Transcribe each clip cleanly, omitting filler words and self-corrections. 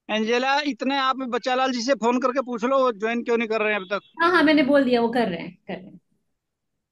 Angela, इतने आप बच्चालाल जी से फोन करके पूछ लो वो ज्वाइन क्यों नहीं कर रहे हैं अभी तक। हाँ हाँ, मैंने बोल दिया, वो कर रहे हैं, कर रहे हैं।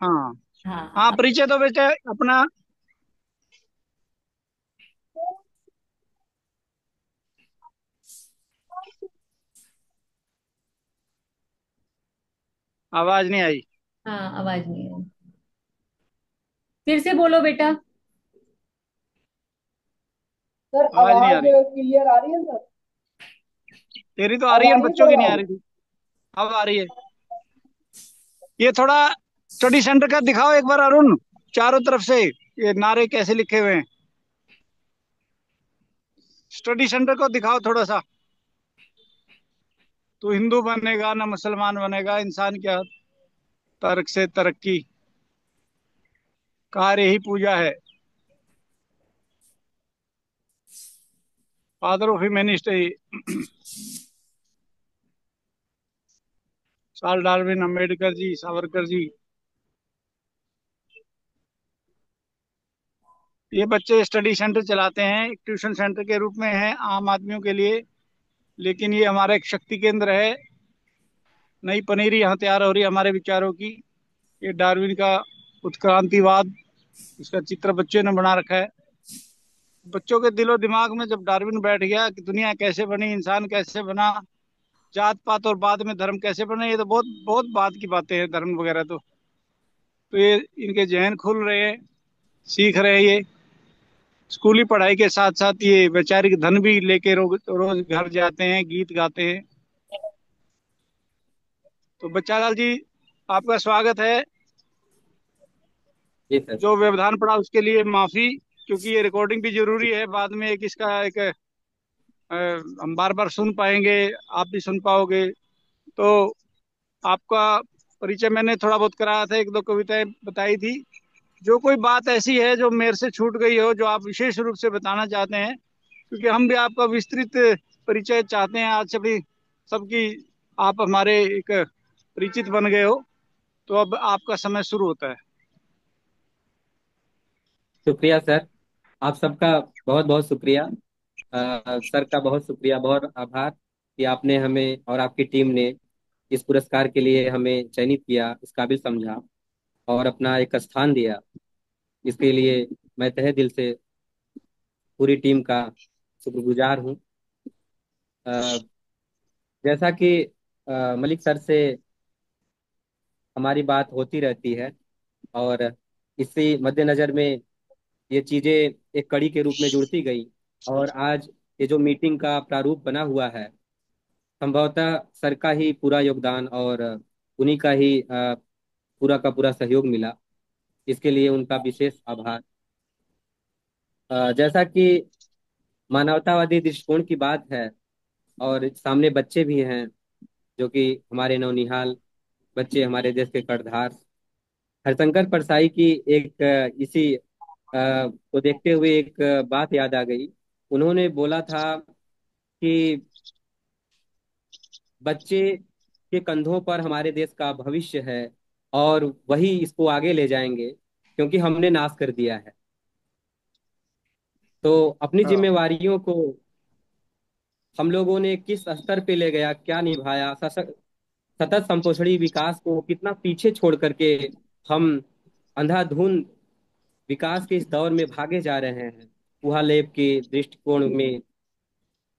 हाँ। हाँ, हाँ। परिचय तो बेटे अपना। आवाज नहीं आई। हाँ, आवाज नहीं है। फिर से बोलो बेटा। सर आवाज नहीं आ आवाज रही। क्लियर आ रही है सर? तेरी तो आ अब रही आ है, रही है बच्चों सर की नहीं आ आवाज? रही थी। अब आ रही है। ये थोड़ा स्टडी सेंटर का दिखाओ एक बार अरुण, चारों तरफ से ये नारे कैसे लिखे हुए हैं। स्टडी सेंटर को दिखाओ थोड़ा सा। तू हिंदू बनेगा ना मुसलमान बनेगा, इंसान क्या तर्क से तरक्की, कार्य ही पूजा है। फादर ऑफ ह्यूमैनिस्ट है चार्ल्स डार्विन, अम्बेडकर जी, सावरकर जी। ये बच्चे स्टडी सेंटर चलाते हैं, एक ट्यूशन सेंटर के रूप में है आम आदमियों के लिए। लेकिन ये हमारा एक शक्ति केंद्र है। नई पनीरी यहाँ तैयार हो रही है हमारे विचारों की। ये डार्विन का उत्क्रांतिवाद, इसका चित्र बच्चों ने बना रखा है। बच्चों के दिलो दिमाग में जब डार्विन बैठ गया कि दुनिया कैसे बनी, इंसान कैसे बना, जात पात और बाद में धर्म कैसे बने, ये तो बहुत बहुत बात की बातें हैं धर्म वगैरह तो ये इनके जहन खुल रहे हैं, सीख रहे हैं ये। स्कूली पढ़ाई के साथ साथ ये वैचारिक धन भी लेके रोज रोज घर जाते हैं, गीत गाते हैं। तो बच्चालाल जी, आपका स्वागत है। जी सर। जो व्यवधान पड़ा उसके लिए माफी, क्योंकि ये रिकॉर्डिंग भी जरूरी है, बाद में एक इसका एक हम बार बार सुन पाएंगे, आप भी सुन पाओगे। तो आपका परिचय मैंने थोड़ा बहुत कराया था, एक दो कविताएं बताई थी। जो कोई बात ऐसी है जो मेरे से छूट गई हो, जो आप विशेष रूप से बताना चाहते हैं, क्योंकि हम भी आपका विस्तृत परिचय चाहते हैं आज सभी सबकी। आप हमारे एक परिचित बन गए हो, तो अब आपका समय शुरू होता है। शुक्रिया सर। आप सबका बहुत बहुत शुक्रिया। सर का बहुत शुक्रिया, बहुत आभार कि आपने हमें और आपकी टीम ने इस पुरस्कार के लिए हमें चयनित किया, इस काबिल समझा और अपना एक स्थान दिया। इसके लिए मैं तहे दिल से पूरी टीम का शुक्रगुजार हूँ। अ, जैसा कि मलिक सर से हमारी बात होती रहती है और इसी मद्देनजर में ये चीजें एक कड़ी के रूप में जुड़ती गई और आज ये जो मीटिंग का प्रारूप बना हुआ है, संभवतः सर का ही पूरा योगदान और उन्हीं का ही पूरा का पूरा सहयोग मिला। इसके लिए उनका विशेष आभार। जैसा कि मानवतावादी दृष्टिकोण की बात है और सामने बच्चे भी हैं जो कि हमारे नौनिहाल बच्चे, हमारे देश के कर्णधार हरिशंकर परसाई की एक इसी को देखते हुए एक बात याद आ गई। उन्होंने बोला था कि बच्चे के कंधों पर हमारे देश का भविष्य है और वही इसको आगे ले जाएंगे क्योंकि हमने नाश कर दिया है। तो अपनी हाँ। जिम्मेवारियों को हम लोगों ने किस स्तर पे ले गया, क्या निभाया, सतत संपोषणी विकास को कितना पीछे छोड़ करके हम अंधाधुंध विकास के इस दौर में भागे जा रहे हैं। वुहा लेब के दृष्टिकोण में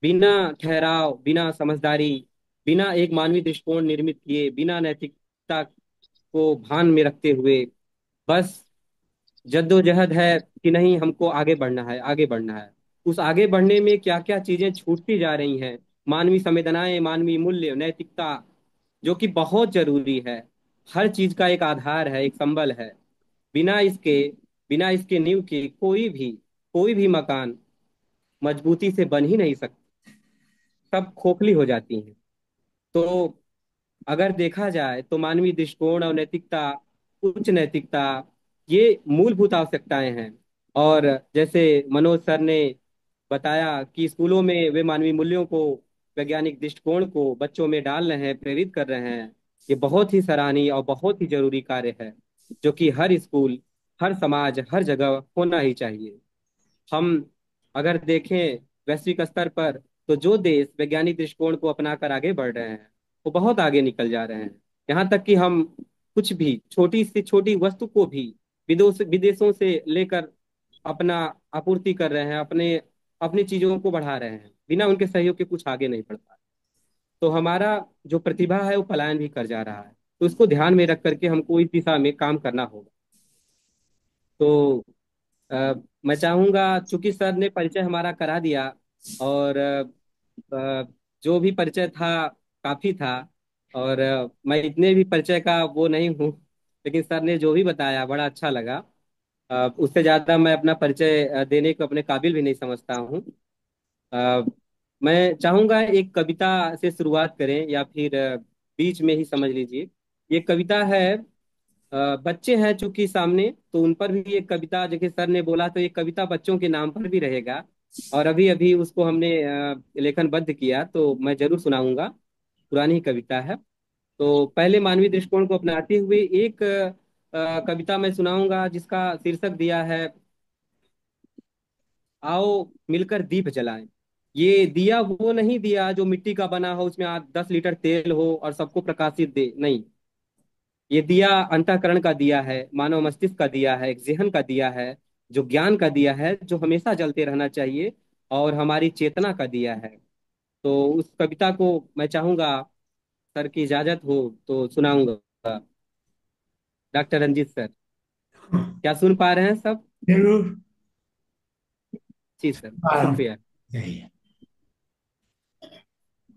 बिना ठहराव, बिना समझदारी, बिना एक मानवीय दृष्टिकोण निर्मित किए, बिना नैतिकता को भान में रखते हुए बस जद्दोजहद है कि नहीं हमको आगे बढ़ना है, आगे बढ़ना है। उस आगे बढ़ने में क्या क्या चीजें छूटती जा रही हैं, मानवीय संवेदनाएं, मानवीय मूल्य, नैतिकता, जो कि बहुत जरूरी है। हर चीज का एक आधार है, एक संबल है। बिना इसके बिना इसके नींव के कोई भी मकान मजबूती से बन ही नहीं सकता, सब खोखली हो जाती हैं। तो अगर देखा जाए तो मानवीय दृष्टिकोण और नैतिकता, उच्च नैतिकता, ये मूलभूत आवश्यकताएं हैं। और जैसे मनोज सर ने बताया कि स्कूलों में वे मानवीय मूल्यों को, वैज्ञानिक दृष्टिकोण को बच्चों में डाल रहे हैं, प्रेरित कर रहे हैं। ये बहुत ही सराहनीय और बहुत ही जरूरी कार्य है जो कि हर स्कूल, हर समाज, हर जगह होना ही चाहिए। हम अगर देखें वैश्विक स्तर पर तो जो देश वैज्ञानिक दृष्टिकोण को अपनाकर आगे बढ़ रहे हैं वो बहुत आगे निकल जा रहे हैं। यहाँ तक कि हम कुछ भी छोटी से छोटी वस्तु को भी विदेशों से लेकर अपना आपूर्ति कर रहे हैं, अपने अपनी चीजों को बढ़ा रहे हैं। बिना उनके सहयोग के कुछ आगे नहीं बढ़ पा। तो हमारा जो प्रतिभा है वो पलायन भी कर जा रहा है। तो इसको ध्यान में रख करके हमको इस दिशा में काम करना होगा। तो अ, मैं चाहूंगा, चूंकि सर ने परिचय हमारा करा दिया, और जो भी परिचय था काफी था, और मैं इतने भी परिचय का वो नहीं हूँ, लेकिन सर ने जो भी बताया बड़ा अच्छा लगा। उससे ज्यादा मैं अपना परिचय देने को अपने काबिल भी नहीं समझता हूँ। अ, मैं चाहूंगा एक कविता से शुरुआत करें, या फिर बीच में ही समझ लीजिए। ये कविता है, बच्चे हैं चूंकि सामने, तो उन पर भी एक कविता, जैसे सर ने बोला, तो एक कविता बच्चों के नाम पर भी रहेगा। और अभी अभी उसको हमने लेखनबद्ध किया, तो मैं जरूर सुनाऊंगा। पुरानी ही कविता है। तो पहले मानवीय दृष्टिकोण को अपनाते हुए एक कविता मैं सुनाऊंगा, जिसका शीर्षक दिया है, आओ मिलकर दीप जलाएं। ये दिया वो नहीं दिया जो मिट्टी का बना हो, उसमें 10 लीटर तेल हो और सबको प्रकाशित दे, नहीं। ये दिया अंतःकरण का दिया है, मानव मस्तिष्क का दिया है, एक जहन का दिया है, जो ज्ञान का दिया है, जो हमेशा जलते रहना चाहिए, और हमारी चेतना का दिया है। तो उस कविता को मैं चाहूंगा, सर की इजाजत हो तो सुनाऊंगा। डॉक्टर रंजीत सर, क्या सुन पा रहे हैं सब? जरूर। जी सर, आराम शुक्रिया। चाहिए।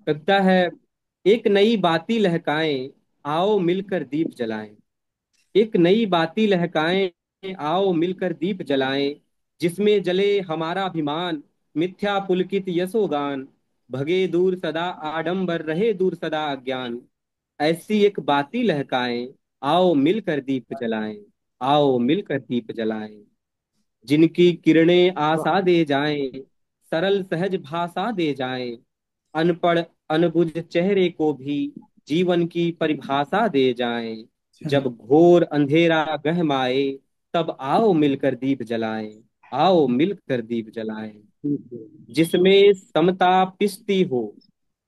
कविता है, एक नई बाती लहकाएं, आओ मिलकर दीप जलाएं। एक नई बाती लहकाएं, आओ मिलकर दीप जलाएं। जिसमें जले हमारा अभिमान, मिथ्या पुलकित यशोगान। भगे दूर सदा आडंबर, रहे दूर सदा अज्ञान। ऐसी एक बाती लहकाएं, आओ मिलकर दीप जलाएं। आओ मिलकर दीप जलाएं। जिनकी किरणें आशा दे जाएं, सरल सहज भाषा दे जाएं। अनपढ़ अनबुझ चेहरे को भी जीवन की परिभाषा दे जाएं। जब घोर अंधेरा गहमाए, तब आओ मिलकर दीप जलाएं। आओ मिलकर दीप जलाएं। जिसमें समता पिसती हो,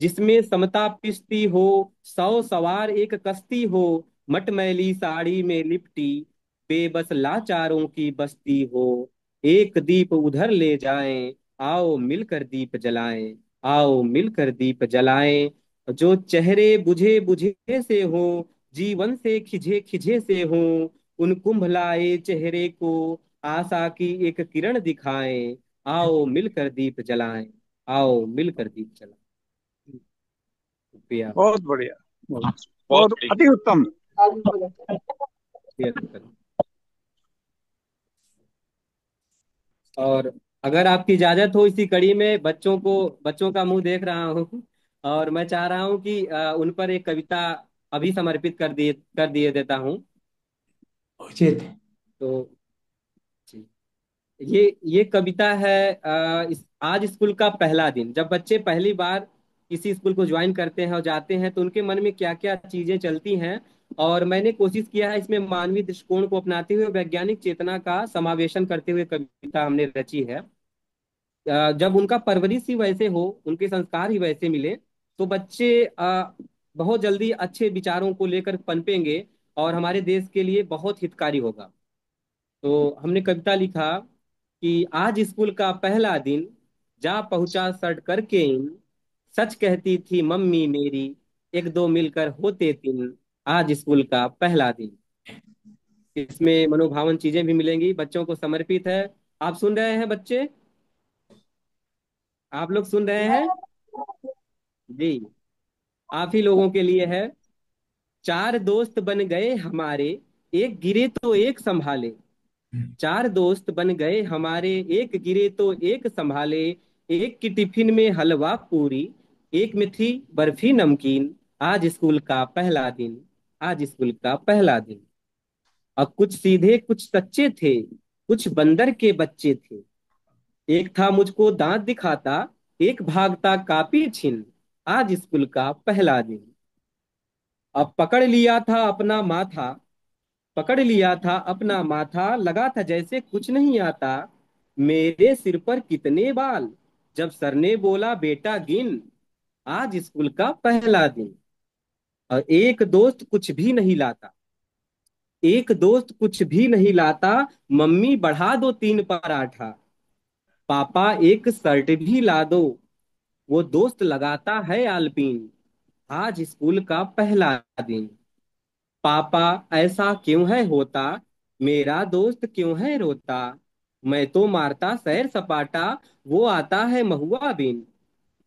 जिसमें समता पिसती हो, 100 सवार एक कश्ती हो। मटमैली साड़ी में लिपटी, बेबस लाचारों की बस्ती हो। एक दीप उधर ले जाएं, आओ मिलकर दीप जलाएं। आओ मिलकर दीप जलाएं। जो चेहरे बुझे बुझे से हो, जीवन से खिजे खिजे से हो, उन कुंभलाए चेहरे को आशा की एक किरण दिखाएं। आओ मिलकर दीप जलाएं। आओ मिलकर दीप जलाएं। शुक्रिया। बहुत बढ़िया। बहुत बहुत बढ़िया। अति उत्तम। आगे बोलो। शुक्रिया। और अगर आपकी इजाजत हो, इसी कड़ी में बच्चों का मुंह देख रहा हूँ, और मैं चाह रहा हूँ कि उन पर एक कविता अभी समर्पित कर दिए देता हूँ। उचित है। तो जी, ये कविता है, आज स्कूल का पहला दिन। जब बच्चे पहली बार किसी स्कूल को ज्वाइन करते हैं और जाते हैं, तो उनके मन में क्या क्या चीजें चलती हैं। और मैंने कोशिश किया है इसमें मानवीय दृष्टिकोण को अपनाते हुए वैज्ञानिक चेतना का समावेशन करते हुए कविता हमने रची है। जब उनका परवरिश ही वैसे हो, उनके संस्कार ही वैसे मिले, तो बच्चे बहुत जल्दी अच्छे विचारों को लेकर पनपेंगे, और हमारे देश के लिए बहुत हितकारी होगा। तो हमने कविता लिखा कि आज स्कूल का पहला दिन, जा पहुंचा शर्ट करके इन। सच कहती थी मम्मी मेरी, एक दो मिलकर होते तीन। आज स्कूल का पहला दिन। इसमें मनोभावन चीजें भी मिलेंगी, बच्चों को समर्पित है। आप सुन रहे हैं बच्चे? आप लोग सुन रहे हैं? जी, आप ही लोगों के लिए है। चार दोस्त बन गए हमारे, एक गिरे तो एक संभाले। चार दोस्त बन गए हमारे, एक गिरे तो एक संभाले। एक की टिफिन में हलवा पूरी, एक में थी बर्फी नमकीन। आज स्कूल का पहला दिन। आज स्कूल का पहला दिन। अब कुछ सीधे कुछ सच्चे थे, कुछ बंदर के बच्चे थे। एक था मुझको दांत दिखाता, एक भागता कापी छीन। आज स्कूल का पहला दिन। अब पकड़ लिया था अपना माथा, पकड़ लिया था अपना माथा, लगा था जैसे कुछ नहीं आता। मेरे सिर पर कितने बाल, जब सर ने बोला बेटा गिन, आज स्कूल का पहला दिन। और एक दोस्त कुछ भी नहीं लाता, एक दोस्त कुछ भी नहीं लाता, मम्मी बढ़ा दो 3 पराठा, पापा एक शर्ट भी ला दो, वो दोस्त लगाता है आलपीन, आज स्कूल का पहला दिन। पापा ऐसा क्यों है होता, मेरा दोस्त क्यों है रोता, मैं तो मारता सैर सपाटा, वो आता है महुआ बिन,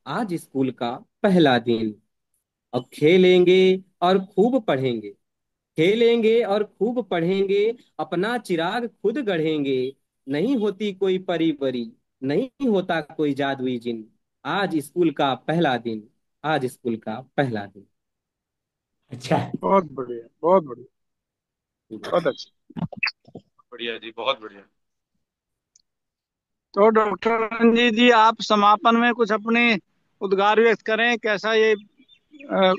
आज स्कूल का पहला दिन। अब खेलेंगे और खूब पढ़ेंगे, खेलेंगे और खूब पढ़ेंगे, अपना चिराग खुद गढ़ेंगे, नहीं होती कोई परी परी, नहीं होता कोई जादुई जिन, आज स्कूल का पहला दिन, आज स्कूल का पहला दिन। अच्छा है। बहुत बढ़िया, बहुत बढ़िया, बहुत अच्छा, बढ़िया जी, बहुत बढ़िया। तो डॉक्टर रंजीत जी, आप समापन में कुछ अपने उद्गार व्यक्त करें, कैसा ये अ,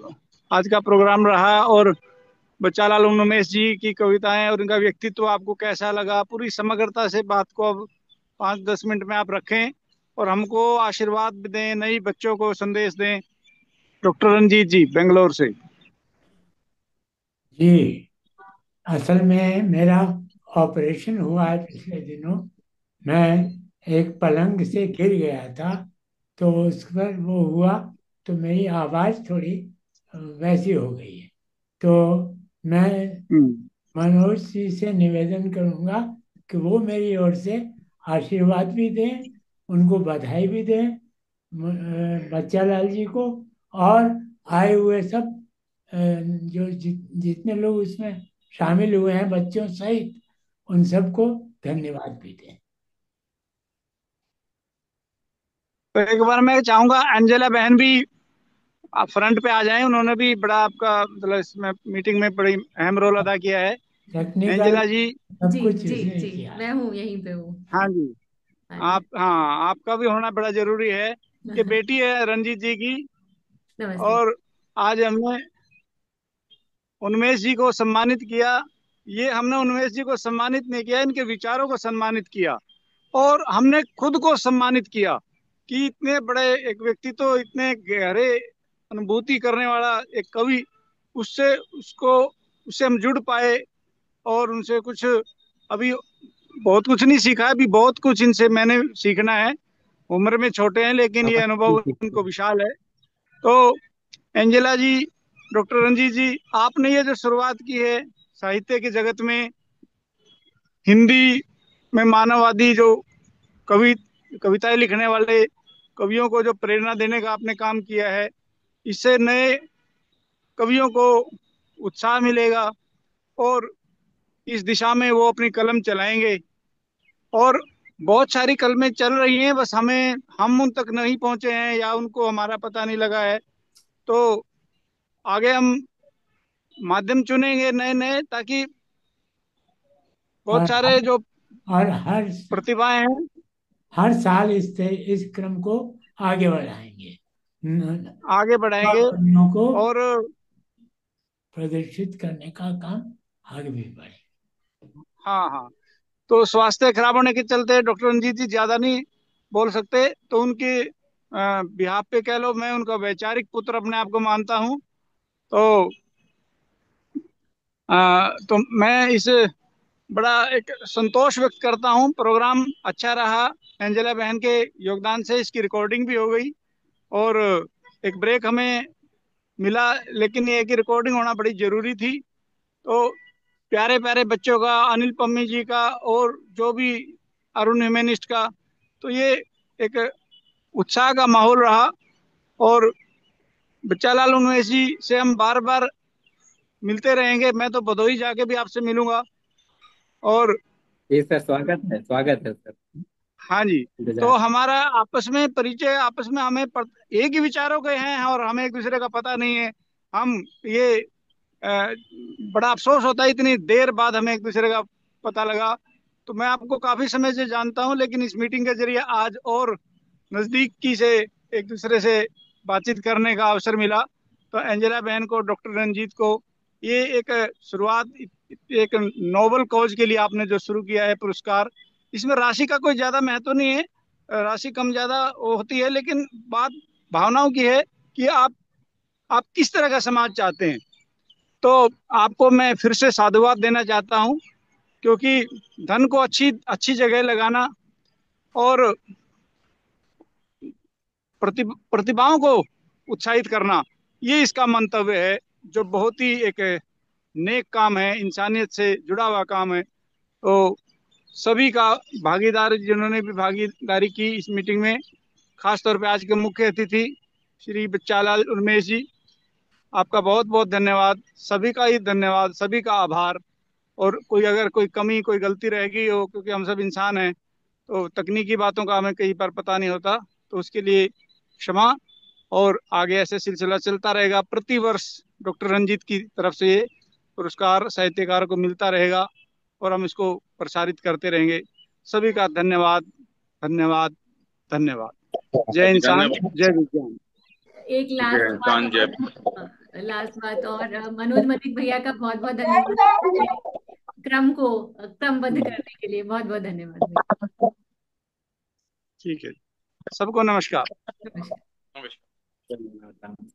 आज का प्रोग्राम रहा, और बच्चालाल उमेश जी की कविताएं और उनका व्यक्तित्व आपको कैसा लगा, पूरी समग्रता से बात को अब 5-10 मिनट में आप रखें और हमको आशीर्वाद भी दें, नई बच्चों को संदेश दें। डॉक्टर रंजीत जी, बेंगलोर से। जी, असल में मेरा ऑपरेशन हुआ है पिछले दिनों। मैं एक पलंग से गिर गया था, तो उस पर वो हुआ, तो मेरी आवाज़ थोड़ी वैसी हो गई है। तो मैं हम्म। मनोज जी से निवेदन करूंगा कि वो मेरी ओर से आशीर्वाद भी दें, उनको बधाई भी दें, बच्चालाल जी को, और आए हुए सब जो जितने लोग उसमें शामिल हुए हैं बच्चों सहित, उन सबको धन्यवाद भी दें। तो एक बार मैं चाहूंगा एंजेला बहन भी आप फ्रंट पे आ जाएं, उन्होंने भी बड़ा आपका मतलब इसमें मीटिंग में बड़ी अहम रोल अदा किया है। टेक्निकल एंजेला जी। सब जी कुछ जी इसने जी, किया मैं है। हूँ, यहीं पे हूँ। हाँ जी। हाँ जी। हाँ, आपका भी होना बड़ा जरूरी है। ये बेटी है रंजीत जी की, नमस्ते। और आज हमने उन्मेष जी को सम्मानित किया। ये हमने उन्मेष जी को सम्मानित नहीं किया, इनके विचारों को सम्मानित किया, और हमने खुद को सम्मानित किया कि इतने बड़े एक व्यक्ति, तो इतने गहरे अनुभूति करने वाला एक कवि, उससे उसको उससे हम जुड़ पाए, और उनसे कुछ अभी बहुत कुछ नहीं सीखा है, अभी बहुत कुछ इनसे मैंने सीखना है। उम्र में छोटे हैं लेकिन ये अनुभव इनको विशाल है। तो एंजेला जी, डॉक्टर रंजीत जी, आपने ये जो शुरुआत की है साहित्य के जगत में, हिंदी में मानववादी जो कवि कविताएं लिखने वाले कवियों को जो प्रेरणा देने का आपने काम किया है, इससे नए कवियों को उत्साह मिलेगा, और इस दिशा में वो अपनी कलम चलाएंगे। और बहुत सारी कलमें चल रही हैं, बस हम उन तक नहीं पहुंचे हैं, या उनको हमारा पता नहीं लगा है। तो आगे हम माध्यम चुनेंगे नए नए, ताकि बहुत और सारे जो और प्रतिभाएं हैं हर साल इस क्रम को आगे बढ़ाएंगे। आगे बढ़ाएंगे। कवियों को और प्रदर्शित करने का काम आगे भी बढ़े। हाँ हाँ, तो स्वास्थ्य खराब होने के चलते डॉक्टर रंजीत जी ज्यादा नहीं बोल सकते, तो उनके बिहाफ पे कह लो, मैं उनका वैचारिक पुत्र अपने आप को मानता हूँ। तो तो मैं इस बड़ा एक संतोष व्यक्त करता हूँ, प्रोग्राम अच्छा रहा। एंजेला बहन के योगदान से इसकी रिकॉर्डिंग भी हो गई, और एक ब्रेक हमें मिला, लेकिन ये कि रिकॉर्डिंग होना बड़ी जरूरी थी। तो प्यारे प्यारे बच्चों का, अनिल पम्मी जी का, और जो भी अरुण ह्यूमैनिस्ट का, तो ये एक उत्साह का माहौल रहा। और बच्चालाल उन्वेश जी से हम बार बार मिलते रहेंगे, मैं तो भदोही जाके भी आपसे मिलूंगा। और जी सर, स्वागत है सर। हाँ जी, तो इंतजार। हमारा आपस में परिचय, आपस में एक ही विचारों के हैं, और हमें एक दूसरे का पता नहीं है। हम ये अ, बड़ा अफसोस होता है, इतनी देर बाद हमें एक दूसरे का पता लगा। तो मैं आपको काफी समय से जानता हूं, लेकिन इस मीटिंग के जरिए आज और नजदीकी से एक दूसरे से बातचीत करने का अवसर मिला। तो एंजेला बहन को, डॉक्टर रंजीत को, ये एक शुरुआत, एक नोबल कॉज के लिए आपने जो शुरू किया है पुरस्कार, इसमें राशि का कोई ज्यादा महत्व नहीं है। राशि कम ज्यादा होती है, लेकिन बात भावनाओं की है कि आप किस तरह का समाज चाहते हैं। तो आपको मैं फिर से साधुवाद देना चाहता हूँ, क्योंकि धन को अच्छी अच्छी जगह लगाना और प्रतिभाओं को उत्साहित करना, ये इसका मंतव्य है, जो बहुत ही एक नेक काम है, इंसानियत से जुड़ा हुआ काम है। तो सभी का भागीदार, जिन्होंने भी भागीदारी की इस मीटिंग में, खासतौर पे आज के मुख्य अतिथि श्री बच्चालाल उर्मेश जी, आपका बहुत बहुत धन्यवाद। सभी का ही धन्यवाद, सभी का आभार। और कोई अगर कोई कमी कोई गलती रह गई हो, क्योंकि हम सब इंसान हैं, तो तकनीकी बातों का हमें कई बार पता नहीं होता, तो उसके लिए क्षमा। और आगे ऐसे सिलसिला चलता रहेगा। प्रति वर्ष डॉक्टर रंजीत की तरफ से ये पुरस्कार साहित्यकार को मिलता रहेगा और हम इसको प्रसारित करते रहेंगे। सभी का धन्यवाद, धन्यवाद, धन्यवाद। जय इंसान, धन्यवाद। जय विज्ञान। एक जय लास्ट इंसान, जय बात, लास्ट बात और मनोज मलिक भैया का बहुत बहुत धन्यवाद, क्रमबद्ध करने के लिए बहुत बहुत धन्यवाद भैया। ठीक है, सबको नमस्कार। नमस्कार। नमस्कार। धन्यवाद।